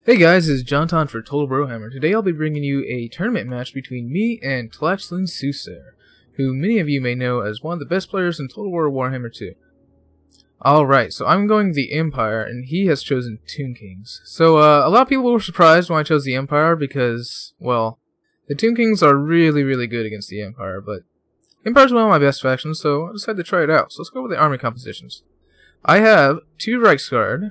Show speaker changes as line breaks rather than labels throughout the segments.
Hey guys, this is JonTaun for Total Brohammer. Today I'll be bringing you a tournament match between me and Tlaxtlan Soothsayer, who many of you may know as one of the best players in Total War Warhammer 2. Alright, so I'm going the Empire, and he has chosen Tomb Kings. So a lot of people were surprised when I chose the Empire because, well, the Tomb Kings are really good against the Empire, but Empire's one of my best factions, so I decided to try it out. So let's go with the army compositions. I have 2 Reiksguard,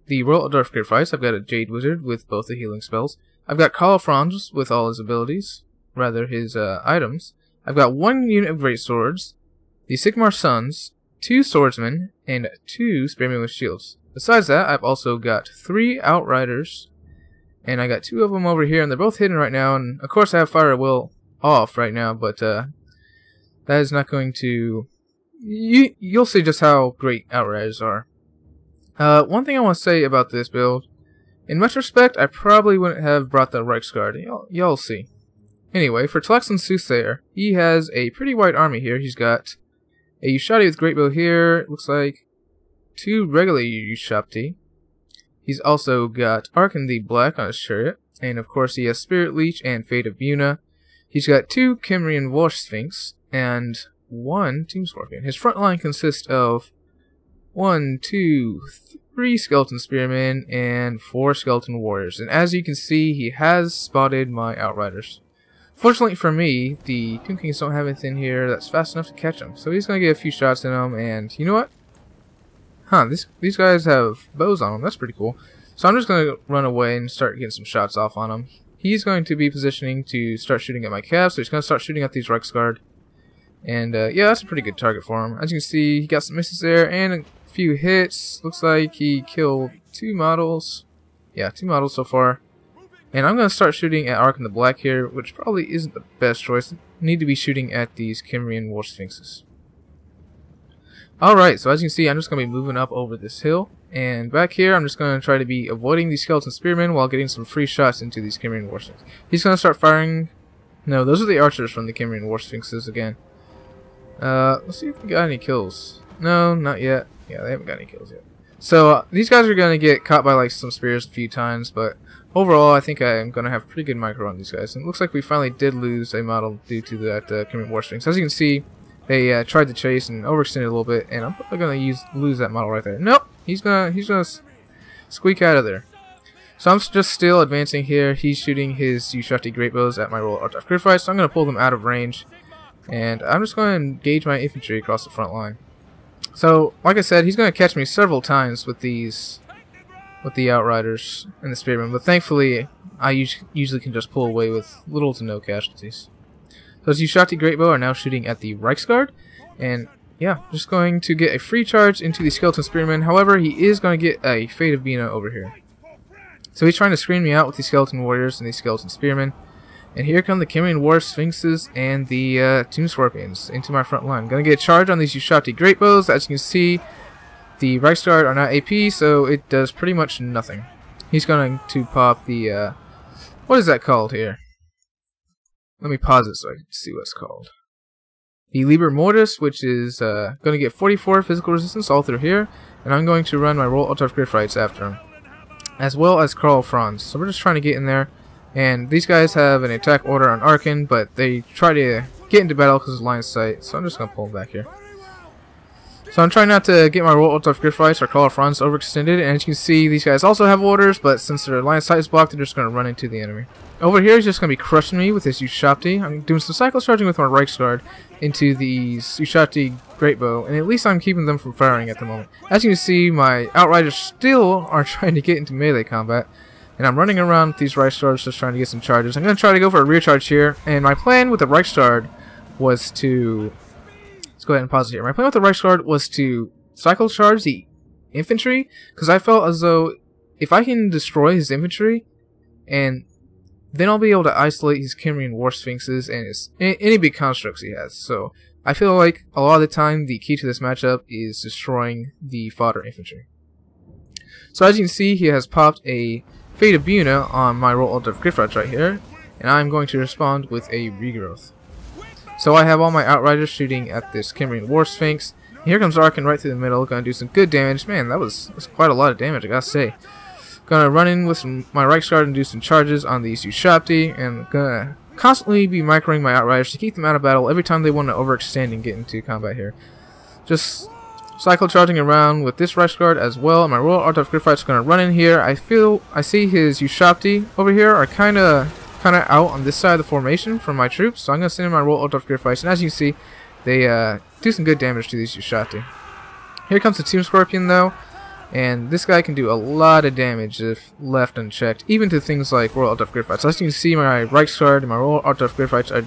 the Royal Dark Elves. I've got a Jade Wizard with both the healing spells. I've got Karl Franz with all his abilities, rather his items. I've got 1 unit of Great Swords, the Sigmar Sons, 2 Swordsmen, and 2 Spearmen with Shields. Besides that, I've also got 3 Outriders, and I got 2 of them over here, and they're both hidden right now, and of course I have Fire at Will off right now, but that is not going to... You'll see just how great Outriders are. One thing I want to say about this build, in retrospect, I probably wouldn't have brought the Reiksguard. Y'all see. Anyway, for Tlaxtlan Soothsayer, he has a pretty wide army here. He's got a Ushabti with Great Bow here, it looks like 2 regular Ushabti. He's also got Arkan the Black on his chariot, and of course he has Spirit Leech and Fate of Buna. He's got 2 Kimrian War Sphinx and 1 Tomb Scorpion. His front line consists of 1, 2, 3 Skeleton Spearmen and 4 Skeleton Warriors. And as you can see, he has spotted my Outriders. Fortunately for me, the Tomb Kings don't have anything here that's fast enough to catch him. So he's going to get a few shots in them, and you know what? These guys have bows on them. That's pretty cool. So I'm just going to run away and start getting some shots off on him. He's going to be positioning to start shooting at my calves, so he's going to start shooting at these Reiksguard. And yeah, that's a pretty good target for him. As you can see, he got some misses there and a few hits. Looks like he killed 2 models. Yeah, 2 models so far. And I'm going to start shooting at Arkan the Black here, which probably isn't the best choice. Need to be shooting at these Kimrian War Sphinxes. Alright, so as you can see, I'm just going to be moving up over this hill. And back here, I'm just going to try to be avoiding these Skeleton Spearmen while getting some free shots into these Kimrian War Sphinxes. He's going to start firing... No, those are the archers from the Kimrian War Sphinxes again. Let's see if we got any kills. No, not yet. Yeah, they haven't got any kills yet. So, these guys are going to get caught by like some spears a few times, but overall, I think I'm going to have pretty good micro on these guys. And it looks like we finally did lose a model due to that Kimrian War Sphinx. As you can see, they tried to chase and overextended a little bit, and I'm probably going to lose that model right there. Nope, he's gonna squeak out of there. So I'm just still advancing here. He's shooting his Ushabti Great Bows at my Royal Dark Elves, so I'm going to pull them out of range. And I'm just going to engage my infantry across the front line. So, like I said, he's going to catch me several times with the Outriders and the Spearmen, but thankfully, I usually can just pull away with little to no casualties. So his Ushabti Great Bow are now shooting at the Reiksguard, and yeah, just going to get a free charge into the Skeleton Spearmen. However, he is going to get a Fate of Buna over here. So he's trying to screen me out with these Skeleton Warriors and these Skeleton Spearmen. And here come the Kimrian War Sphinxes and the Tomb Scorpions into my front line. Gonna get a charge on these Ushabti Great Bows. As you can see, the Reiksguard are not AP, so it does pretty much nothing. He's going to pop the, what is that called here? Let me pause it so I can see what it's called. The Liber Mortis, which is going to get 44 physical resistance all through here. And I'm going to run my Royal Dark Elves after him, as well as Karl Franz. So we're just trying to get in there. And these guys have an attack order on Arkan, but they try to get into battle because of line of sight. So I'm just going to pull them back here. So I'm trying not to get my Royal Dark Elves or Karl Franz overextended. And as you can see, these guys also have orders, but since their line of sight is blocked, they're just going to run into the enemy. Over here, he's just going to be crushing me with his Ushabti. I'm doing some cycle charging with my Reiksguard into these Ushabti Great Bow, and at least I'm keeping them from firing at the moment. As you can see, my Outriders still are trying to get into melee combat. And I'm running around with these Reiksguards just trying to get some charges. I'm going to try to go for a rear charge here. And my plan with the Reiksguard was to... Let's go ahead and pause it here. My plan with the Reiksguard was to cycle charge the infantry. Because I felt as though if I can destroy his infantry, and then I'll be able to isolate his Kimrian War Sphinxes and any big constructs he has. So I feel like a lot of the time the key to this matchup is destroying the fodder infantry. So as you can see, he has popped a Fate of Buna on my Royal Dark Elves right here, and I'm going to respond with a Regrowth. So I have all my Outriders shooting at this Kimrian War Sphinx. Here comes Arkan right through the middle, going to do some good damage. Man, that's quite a lot of damage, I gotta say. Gonna run in with my Reichsguard and do some charges on these Ushapti, and gonna constantly be microing my Outriders to keep them out of battle every time they want to overextend and get into combat here. Just cycle charging around with this Reichsguard as well, and my Royal Art of Griffith's gonna run in here. I see his Ushapti over here are kinda out on this side of the formation from my troops, so I'm gonna send in my Royal Art of Griffiths, and as you can see, they do some good damage to these Ushapti. Here comes the Tomb Scorpion though, and this guy can do a lot of damage if left unchecked, even to things like Royal Art of Griffiths. As you can see, my Reichsguard and my Royal Art of Griffiths are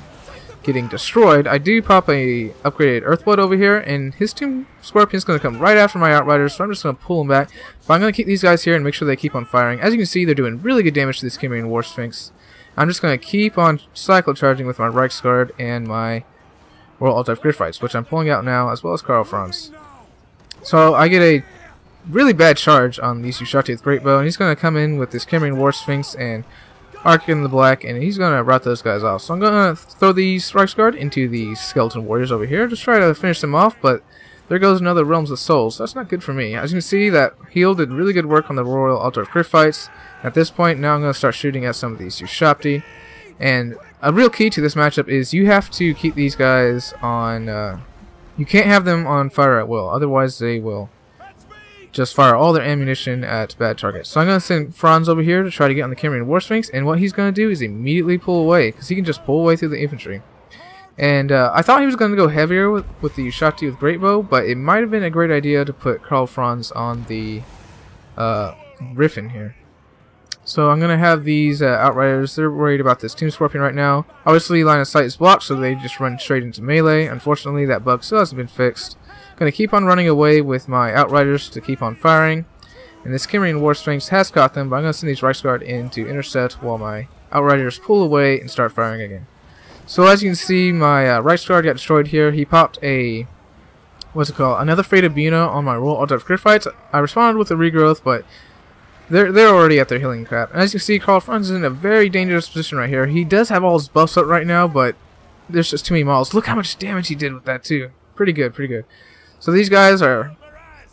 getting destroyed. I do pop a upgraded Earthblood over here, and his Tomb Scorpion's going to come right after my Outriders, so I'm just going to pull him back. But I'm going to keep these guys here and make sure they keep on firing. As you can see, they're doing really good damage to this Cimmerian War Sphinx. I'm just going to keep on cycle charging with my Reichsguard and my Royal Art of Griffiths, which I'm pulling out now, as well as Karl Franz. So I get a really bad charge on these Ushapti with Great Bow, and he's going to come in with this Cimmerian War Sphinx and Arc in the Black, and he's going to rout those guys off. So I'm going to throw these Reichsguard into the Skeleton Warriors over here, just try to finish them off, but there goes another Realms of Souls. That's not good for me. As you can see, that heal did really good work on the Royal Altar of Griffiths. At this point, now I'm going to start shooting at some of these Ushapti, and a real key to this matchup is you have to keep these guys on, you can't have them on fire at will, otherwise they will just fire all their ammunition at bad targets. So I'm going to send Franz over here to try to get on the Cimmerian War Sphinx, and what he's going to do is immediately pull away, because he can just pull away through the infantry. And I thought he was going to go heavier with the Ushapti with Great Bow, but it might have been a great idea to put Karl Franz on the Griffin here. So I'm going to have these Outriders, they're worried about this Tomb Scorpion right now. Obviously line of sight is blocked, so they just run straight into melee. Unfortunately that bug still hasn't been fixed. Going to keep on running away with my Outriders to keep on firing. And this Cimmerian War Sphinx has caught them, but I'm going to send these Reichsguard in to intercept while my Outriders pull away and start firing again. So as you can see, my Reichsguard got destroyed here. He popped a, another Fate of Buna on my Royal Altar of Griffiths. I responded with a regrowth, but they're already at their healing crap. And as you can see, Karl Franz is in a very dangerous position right here. He does have all his buffs up right now, but there's just too many models. Look how much damage he did with that too. Pretty good, pretty good. So these guys are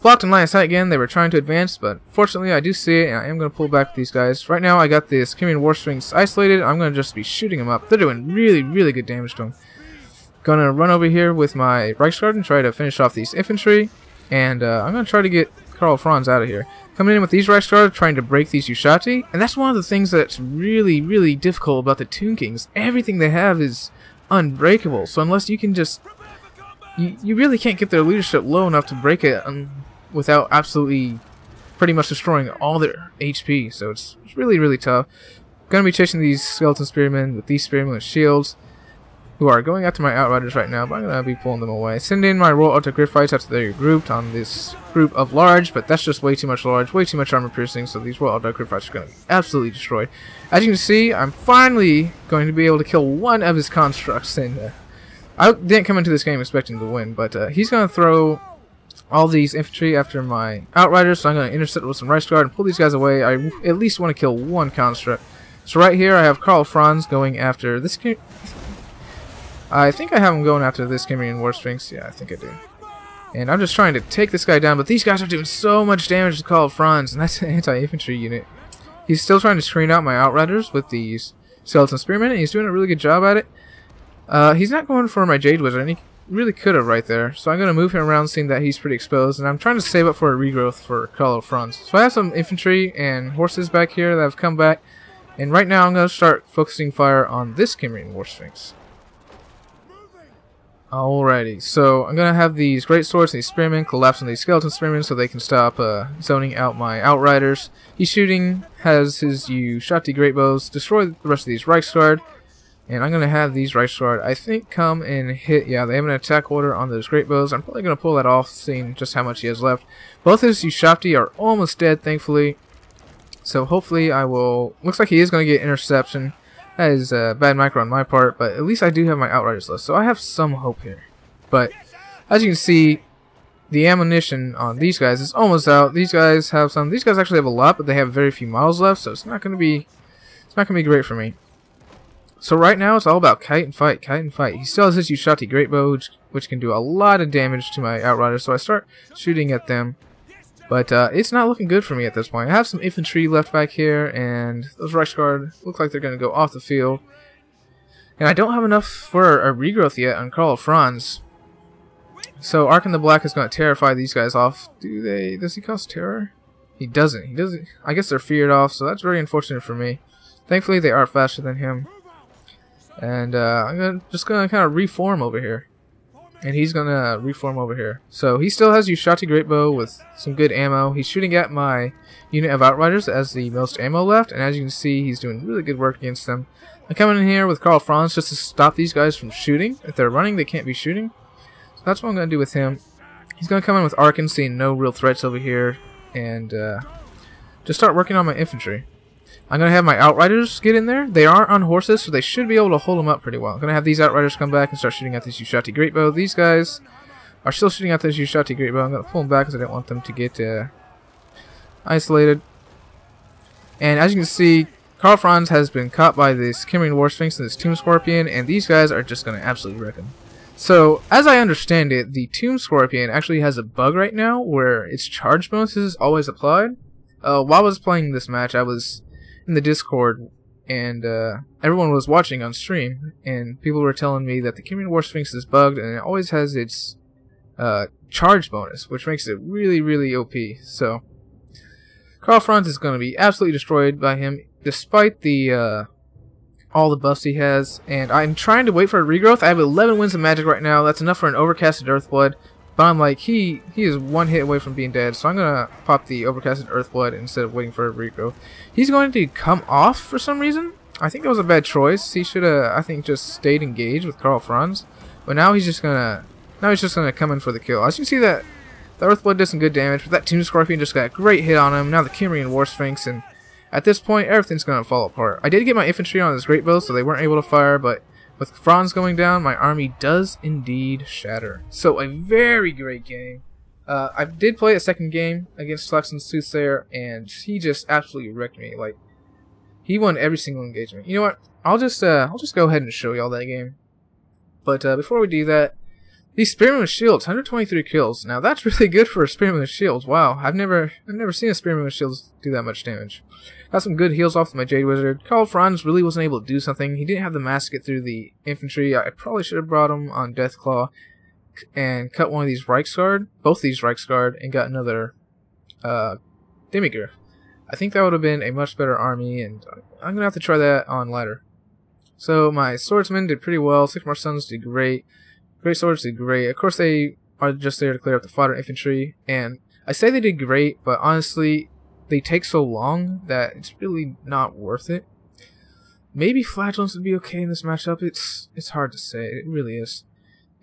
blocked in line of sight again. They were trying to advance, but fortunately I do see it, and I am going to pull back with these guys. Right now I got this Cimmerian War Sphinx isolated. I'm going to just be shooting them up. They're doing really, really good damage to them. Gonna run over here with my Reichsguard and try to finish off these infantry, and I'm going to try to get Karl Franz out of here. Coming in with these Reichsguard, trying to break these Ushapti, and that's one of the things that's really, really difficult about the Tomb Kings. Everything they have is unbreakable, so unless you can just... You really can't get their leadership low enough to break it without absolutely pretty much destroying all their HP, so it's really, really tough. Gonna be chasing these Skeleton Spearmen with these Spearmen with shields, who are going after my Outriders right now, but I'm gonna be pulling them away. Send in my Royal Altar Griffiths after they're grouped on this group of large, but that's just way too much large, way too much armor piercing, so these Royal Altar Griffiths are gonna be absolutely destroyed. As you can see, I'm finally going to be able to kill one of his constructs, and I didn't come into this game expecting to win, but he's going to throw all these infantry after my Outriders, so I'm going to intercept with some Reichsguard and pull these guys away. I at least want to kill one construct. So right here I have Karl Franz going after this... I think I have him going after this Cimmerian War Sphinx. Yeah, I think I do. And I'm just trying to take this guy down, but these guys are doing so much damage to Karl Franz, and that's an anti-infantry unit. He's still trying to screen out my Outriders with these Skeleton Spearmen, and he's doing a really good job at it. He's not going for my Jade Wizard, and he really could have right there. So I'm going to move him around, seeing that he's pretty exposed, and I'm trying to save up for a regrowth for Karl Franz. So I have some infantry and horses back here that have come back, and right now I'm going to start focusing fire on this Cimmerian War Sphinx. Alrighty, so I'm going to have these Great Swords and these Spearmen collapse on these Skeleton Spearmen so they can stop zoning out my Outriders. He's shooting, has his Ushapti Great Bows, destroy the rest of these Reichsguard. And I'm going to have these Reichsguard, I think, come and hit... Yeah, they have an attack order on those Great Bows. I'm probably going to pull that off, seeing just how much he has left. Both his Ushapti are almost dead, thankfully. So hopefully I will... Looks like he is going to get interception. That is bad micro on my part, but at least I do have my Outriders left. So I have some hope here. But as you can see, the ammunition on these guys is almost out. These guys have some... These guys actually have a lot, but they have very few models left. So it's not going to be... It's not going to be great for me. So right now it's all about kite and fight, kite and fight. He still has his Ushapti Great Bow, which can do a lot of damage to my Outriders, so I start shooting at them. But it's not looking good for me at this point. I have some infantry left back here, and those Reichsguard look like they're going to go off the field. And I don't have enough for a regrowth yet on Karl Franz. So Arkin the Black is going to terrify these guys off. Does he cause terror? He doesn't. He doesn't. I guess they're feared off, so that's very unfortunate for me. Thankfully, they are faster than him. And I'm just going to kind of reform over here. And he's going to reform over here. So he still has Ushati Greatbow with some good ammo. He's shooting at my unit of Outriders that has the most ammo left. And as you can see, he's doing really good work against them. I'm coming in here with Karl Franz just to stop these guys from shooting. If they're running, they can't be shooting. So that's what I'm going to do with him. He's going to come in with Arkin, seeing no real threats over here. And just start working on my infantry. I'm going to have my Outriders get in there. They are on horses, so they should be able to hold them up pretty well. I'm going to have these Outriders come back and start shooting at this Ushati Greatbow. These guys are still shooting at this Ushati Greatbow. I'm going to pull them back because I don't want them to get isolated. And as you can see, Karl Franz has been caught by this Cimmerian War Sphinx and this Tomb Scorpion, and these guys are just going to absolutely wreck him. So, as I understand it, the Tomb Scorpion actually has a bug right now where its charge bonuses always applied. While I was playing this match, I was in the Discord, and everyone was watching on stream, and people were telling me that the Cimmerian War Sphinx is bugged, and it always has its charge bonus, which makes it really, really OP. So, Karl Franz is going to be absolutely destroyed by him, despite the all the buffs he has. And I'm trying to wait for a regrowth. I have 11 wins of magic right now. That's enough for an overcasted Earthblood. But I'm like, he is one hit away from being dead, so I'm going to pop the overcasted Earthblood instead of waiting for a regrowth. He's going to come off for some reason. I think it was a bad choice. He should have, I think, just stayed engaged with Karl Franz. But now he's just going to come in for the kill. As you can see, that the Earthblood did some good damage, but that Tomb Scorpion just got a great hit on him. Now the Cimmerian War Sphinx, and at this point, everything's going to fall apart. I did get my infantry on this great bow, so they weren't able to fire, but with Franz going down, my army does indeed shatter. So a very great game. I did play a second game against Tlaxtlan Soothsayer, and he just absolutely wrecked me. Like, he won every single engagement. You know what? I'll just go ahead and show y'all that game. But before we do that, these Spearmen with Shields, 123 kills. Now that's really good for a Spearmen with Shields. Wow, I've never seen a Spearmen with Shields do that much damage. Got some good heals off my Jade Wizard. Karl Franz really wasn't able to do something. He didn't have the mass to get through the infantry. I probably should have brought him on Deathclaw and cut one of these Reichsguard, both these Reichsguard, and got another Demigryph. I think that would have been a much better army, and I'm gonna have to try that on ladder. So my swordsmen did pretty well. Sycamore Sons did great. Great Swords did great. Of course, they are just there to clear up the fodder infantry, and I say they did great, but honestly, they take so long that it's really not worth it. Maybe Flagellants would be okay in this matchup. It's hard to say. It really is.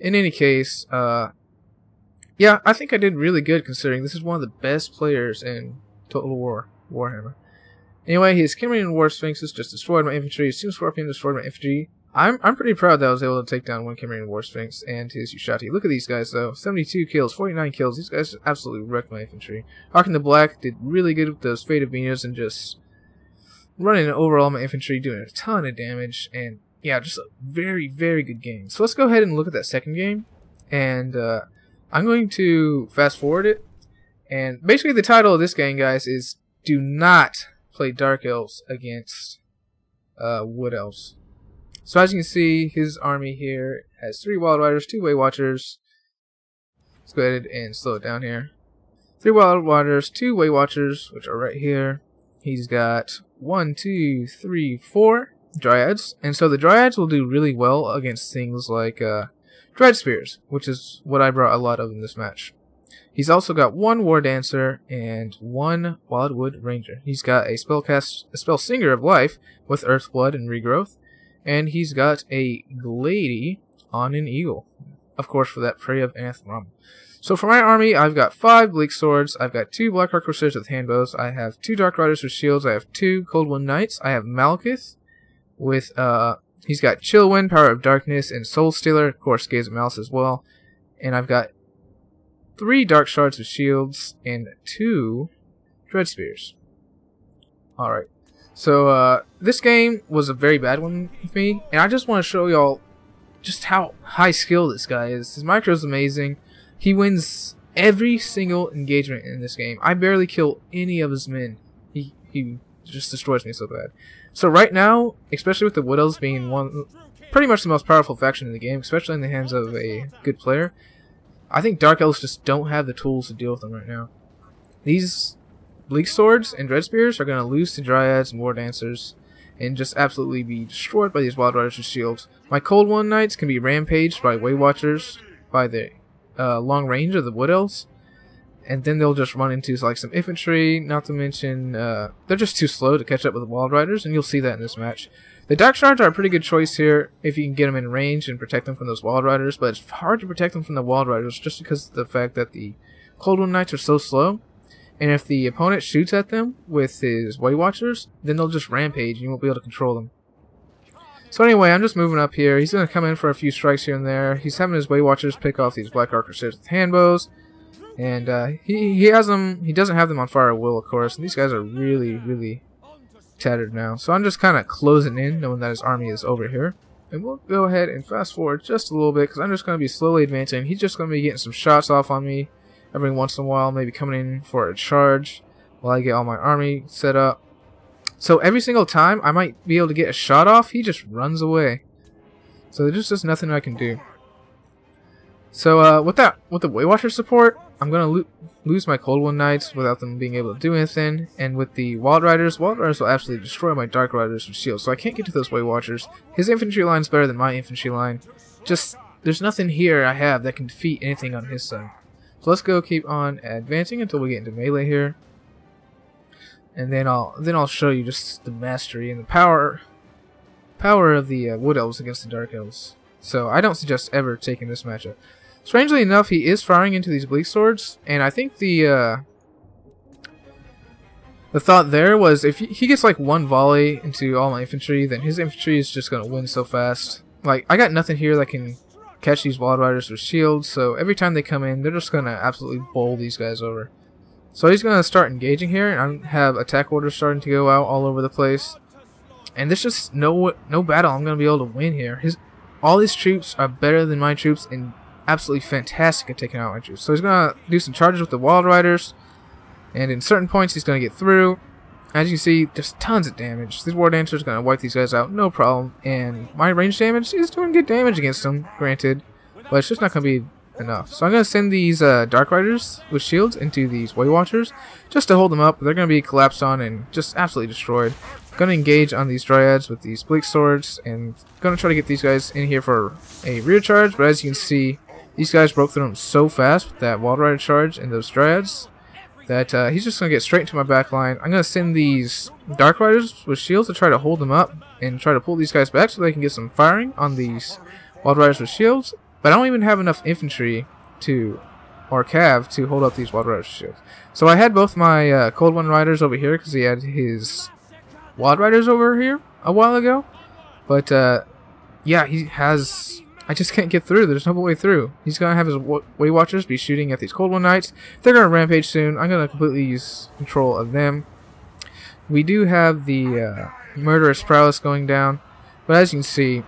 In any case, yeah, I think I did really good considering this is one of the best players in Total War Warhammer. Anyway, his Cimmerian War Sphinxes just destroyed my infantry. His Tomb Scorpion destroyed my infantry. I'm pretty proud that I was able to take down one Cimmerian War Sphinx and his Ushati. Look at these guys though. 72 kills, 49 kills. These guys absolutely wrecked my infantry. Arkin the Black did really good with those Fate of Venus and just running overall my infantry, doing a ton of damage. And yeah, just a very, very good game. So let's go ahead and look at that second game. And I'm going to fast forward it. And basically the title of this game, guys, is Do Not Play Dark Elves Against Wood Elves. So as you can see, his army here has 3 Wild Riders, 2 Way Watchers. Let's go ahead and slow it down here. 3 Wild Riders, 2 Way Watchers, which are right here. He's got 1, 2, 3, 4 Dryads. And so the Dryads will do really well against things like Dread Spears, which is what I brought a lot of in this match. He's also got 1 War Dancer and 1 Wildwood Ranger. He's got a Spell Singer of Life with Earthblood and Regrowth. And he's got a Glady on an Eagle. Of course, for that Prey of Anthrom. So for my army, I've got 5 Bleak Swords. I've got 2 Blackheart Crusaders with Handbows. I have 2 Dark Riders with Shields. I have 2 Coldwind Knights. I have Malekith with, he's got Chillwind, Power of Darkness, and Soul Stealer. Of course, Gaze of Malice as well. And I've got 3 Dark Shards with Shields and 2 Dread Spears. Alright. So, this game was a very bad one with me, and I just want to show y'all just how high skill this guy is. His micro is amazing. He wins every single engagement in this game. I barely kill any of his men. He just destroys me so bad. So right now, especially with the Wood Elves being pretty much the most powerful faction in the game, especially in the hands of a good player, I think Dark Elves just don't have the tools to deal with them right now. These Bleak Swords and Dread Spears are going to lose to Dryads and War Dancers and just absolutely be destroyed by these Wild Riders with shields. My Cold One Knights can be rampaged by Way Watchers by the long range of the Wood Elves, and then they'll just run into like some infantry, not to mention they're just too slow to catch up with the Wild Riders, and you'll see that in this match. The Dark Shards are a pretty good choice here if you can get them in range and protect them from those Wild Riders, but it's hard to protect them from the Wild Riders just because of the fact that the Cold One Knights are so slow, and if the opponent shoots at them with his Way Watchers, then they'll just rampage and you won't be able to control them. So anyway, I'm just moving up here. He's going to come in for a few strikes here and there. He's having his Way Watchers pick off these Black Arc Crusaders with handbows. And he has them. He doesn't have them on Fire at Will, of course. And these guys are really tattered now. So I'm just kind of closing in, knowing that his army is over here. And we'll go ahead and fast forward just a little bit, because I'm just going to be slowly advancing. He's just going to be getting some shots off on me every once in a while, maybe coming in for a charge while I get all my army set up. So every single time I might be able to get a shot off, he just runs away. So there's just nothing I can do. So with the Way Watcher support, I'm going to lose my Cold One Knights without them being able to do anything. And with the Wild Riders will absolutely destroy my Dark Riders with shields. So I can't get to those Way Watchers. His infantry line is better than my infantry line. Just, there's nothing here I have that can defeat anything on his side. So let's go keep on advancing until we get into melee here. And then I'll show you just the mastery and the power of the Wood Elves against the Dark Elves. So I don't suggest ever taking this matchup. Strangely enough, he is firing into these Bleak Swords, and I think the thought there was if he gets like one volley into all my infantry, then his infantry is just going to win so fast. Like, I got nothing here that can catch these Wild Riders with shields, so every time they come in, they're just going to absolutely bowl these guys over. So he's going to start engaging here, and I have attack orders starting to go out all over the place. And there's just no battle I'm going to be able to win here. All his troops are better than my troops and absolutely fantastic at taking out my troops. So he's going to do some charges with the Wild Riders, and in certain points he's going to get through. As you see, just tons of damage. These War Dancers are going to wipe these guys out, no problem. And my range damage is doing good damage against them, granted, but it's just not going to be enough. So I'm going to send these Dark Riders with shields into these Way Watchers just to hold them up. They're going to be collapsed on and just absolutely destroyed. I'm going to engage on these Dryads with these Bleak Swords, and going to try to get these guys in here for a rear charge, but as you can see, these guys broke through them so fast with that Wild Rider charge and those Dryads that he's just going to get straight into my back line. I'm going to send these Dark Riders with shields to try to hold them up and try to pull these guys back so they can get some firing on these Wild Riders with shields. But I don't even have enough infantry or cav to hold up these Wild Riders with shields. So I had both my Cold One Riders over here because he had his Wild Riders over here a while ago. But yeah, he has... I just can't get through. There's no way through. He's going to have his Way Watchers be shooting at these Cold One Knights. They're going to rampage soon. I'm going to completely use control of them. We do have the Murderous Prowess going down. But as you can see,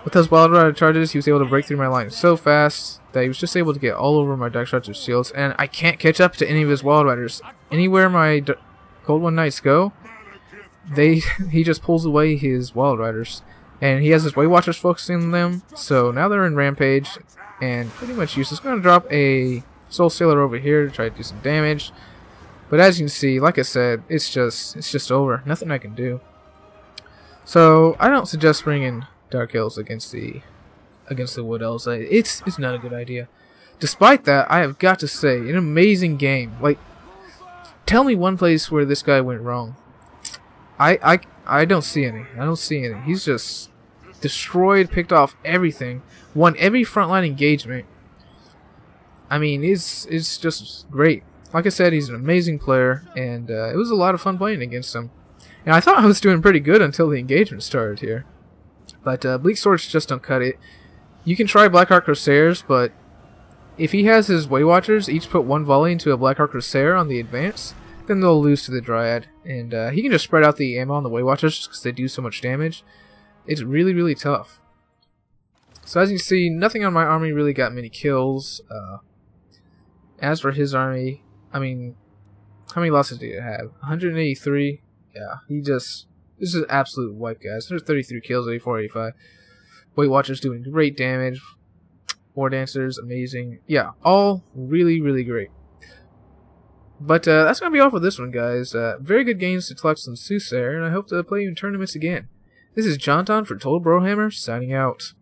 with those Wild Rider charges, he was able to break through my line so fast that he was just able to get all over my Dark Shards with shields. And I can't catch up to any of his Wild Riders. Anywhere my Cold One Knights go, he just pulls away his Wild Riders. And he has his Way Watchers focusing on them, so now they're in Rampage, and pretty much useless. Going to drop a Soul Sailor over here to try to do some damage. But as you can see, like I said, it's just over. Nothing I can do. So I don't suggest bringing Dark Elves against the Wood Elves. It's not a good idea. Despite that, I have got to say, an amazing game. Like, tell me one place where this guy went wrong. I don't see any. I don't see any. He's just destroyed, picked off everything, won every frontline engagement. I mean, it's just great. Like I said, he's an amazing player, and it was a lot of fun playing against him. And I thought I was doing pretty good until the engagement started here. But Bleak Swords just don't cut it. You can try Black Arc Crusaders, but if he has his Way Watchers each put one volley into a Black Arc Crusader on the advance, then they'll lose to the Dryad. And he can just spread out the ammo on the Way Watchers just because they do so much damage. It's really tough. So as you see, nothing on my army really got many kills. As for his army, I mean, how many losses did he have? 183. Yeah, this is an absolute wipe, guys. 133 kills, 84, 85. Weight Watchers doing great damage. War Dancers, amazing. Yeah, all really, really great. But that's going to be all for this one, guys. Very good games to Tlaxtlan Soothsayer, and I hope to play you in tournaments again. This is JonTaun for Total Brohammer, signing out.